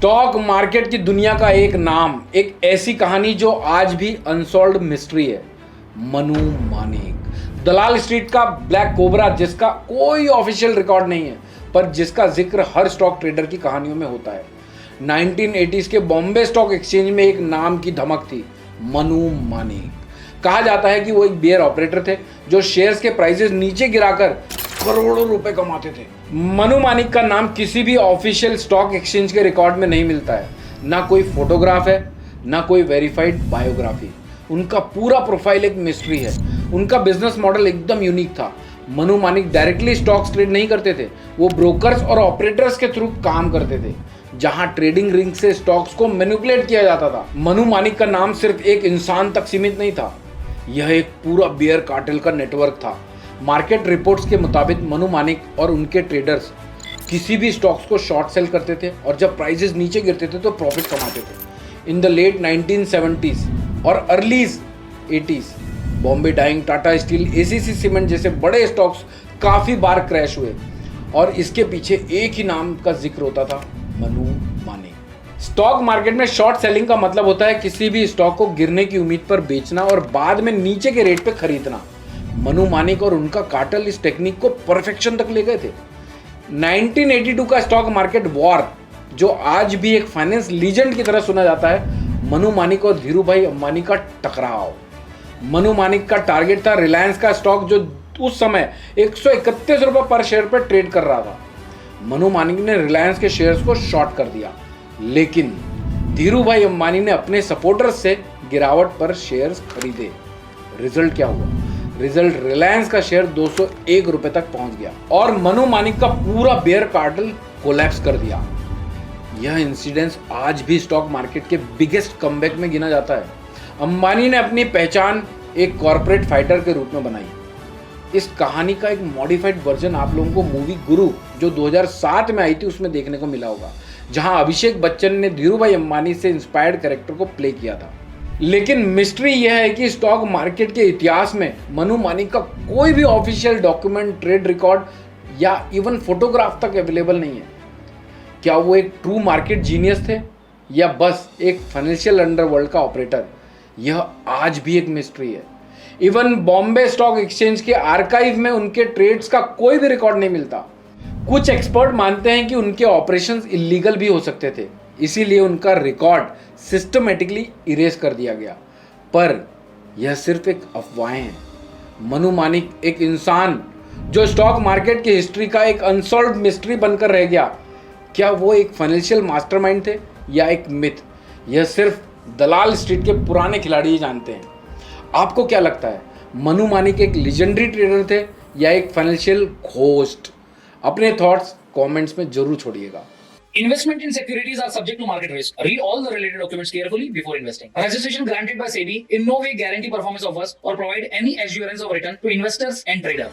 Stock market की दुनिया का एक नाम, एक ऐसी कहानी जो आज भी अनसॉल्व्ड मिस्ट्री है। मनु मानिक, दलाल स्ट्रीट का ब्लैक कोबरा, जिसका कोई ऑफिशियल रिकॉर्ड नहीं है पर जिसका जिक्र हर स्टॉक ट्रेडर की कहानियों में होता है। 1980s के बॉम्बे स्टॉक एक्सचेंज में एक नाम की धमक थी, मनु मानिक। कहा जाता है कि वो एक बियर ऑपरेटर थे जो शेयर्स के प्राइसेस नीचे गिराकर करोड़ों रुपए कमाते थे। मनु मानिक का नाम किसी भी ऑफिशियल स्टॉक एक्सचेंज के रिकॉर्ड में नहीं मिलता है। ना कोई फोटोग्राफ है, ना कोई वेरीफाइड बायोग्राफी। उनका पूरा प्रोफाइल एक मिस्ट्री है। उनका बिजनेस मॉडल एकदम यूनिक था। Manu Manik directly stocks trade नहीं करते थे, वो ब्रोकर्स और ऑपरेटर्स के थ्रू काम करते थे, जहां ट्रेडिंग रिंग से स्टॉक्स को मैनिपुलेट किया जाता था। मनु मानिक का नाम सिर्फ एक इंसान तक सीमित नहीं था, यह एक पूरा बियर कार्टेल का नेटवर्क था। मार्केट रिपोर्ट्स के मुताबिक मनु मानिक और उनके ट्रेडर्स किसी भी स्टॉक्स को शॉर्ट सेल करते थे और जब प्राइसेस नीचे गिरते थे तो प्रॉफिट कमाते थे। इन द लेट 1970s और early 80s Bombay Dyeing, Tata Steel, ACC cement जैसे बड़े स्टॉक्स काफ़ी बार क्रैश हुए और इसके पीछे एक ही नाम का जिक्र होता था, मनु मानिक। स्टॉक मार्केट में शॉर्ट सेलिंग का मतलब होता है किसी भी स्टॉक को गिरने की उम्मीद पर बेचना और बाद में नीचे के रेट पे खरीदना। मनु मानिक और उनका कार्टेल इस टेक्निक को परफेक्शन तक ले गए थे। 1982 का स्टॉक मार्केट वॉर, जो आज भी एक फाइनेंस लीजेंड की तरह सुना जाता है, मनु मानिक और धीरूभाई अंबानी का टकराव। मनु मानिक का टारगेट था रिलायंस का स्टॉक, जो उस समय 131 रुपये पर शेयर पर ट्रेड कर रहा था। मनु मानिक ने रिलायंस के शेयर्स को शॉर्ट कर दिया, लेकिन धीरूभाई अंबानी ने अपने सपोर्टर्स से गिरावट पर शेयर्स खरीदे। रिजल्ट क्या हुआ? रिजल्ट, रिलायंस का शेयर 201 रुपए तक पहुंच गया और मनु मानिक का पूरा बेयर कार्टेल कोलैप्स कर दिया। यह इंसिडेंस आज भी स्टॉक मार्केट के बिगेस्ट कमबैक में गिना जाता है। अंबानी ने अपनी पहचान एक कॉर्पोरेट फाइटर के रूप में बनाई। इस कहानी का एक मॉडिफाइड वर्जन आप लोगों को मूवी गुरु, जो 2007 में आई थी, उसमें देखने को मिला होगा, जहां अभिषेक बच्चन ने धीरूभाई अंबानी से इंस्पायर्ड कैरेक्टर को प्ले किया था। लेकिन मिस्ट्री यह है कि स्टॉक मार्केट के इतिहास में मनु मानिक का कोई भी ऑफिशियल डॉक्यूमेंट, ट्रेड रिकॉर्ड या इवन फोटोग्राफ तक अवेलेबल नहीं है। क्या वो एक ट्रू मार्केट जीनियस थे या बस एक फाइनेंशियल अंडरवर्ल्ड का ऑपरेटर? यह आज भी एक मिस्ट्री है। इवन बॉम्बे स्टॉक एक्सचेंज के आर्काइव में उनके ट्रेड्स का कोई भी रिकॉर्ड नहीं मिलता। कुछ एक्सपर्ट मानते हैं कि उनके ऑपरेशंस इलीगल भी हो सकते थे, इसीलिए उनका रिकॉर्ड सिस्टमेटिकली इरेज कर दिया गया। पर यह सिर्फ एक अफवाहें हैं। मनु मानिक एक इंसान जो स्टॉक मार्केट की हिस्ट्री का एक अनसॉल्व्ड मिस्ट्री बनकर रह गया। क्या वो एक फाइनेंशियल मास्टरमाइंड थे या एक मिथ? यह सिर्फ दलाल स्ट्रीट के पुराने खिलाड़ी ही जानते हैं। आपको क्या लगता है, मनु मानिक एक लेजेंडरी ट्रेडर थे या एक फाइनेंशियल घोस्ट? अपने थॉट्स कमेंट्स में जरूर छोड़िएगा। Investment in securities are subject to market risk. Read all the related documents carefully before investing. Registration granted by SEBI in no way guarantee performance offers or provide any assurance of return to investors and trader.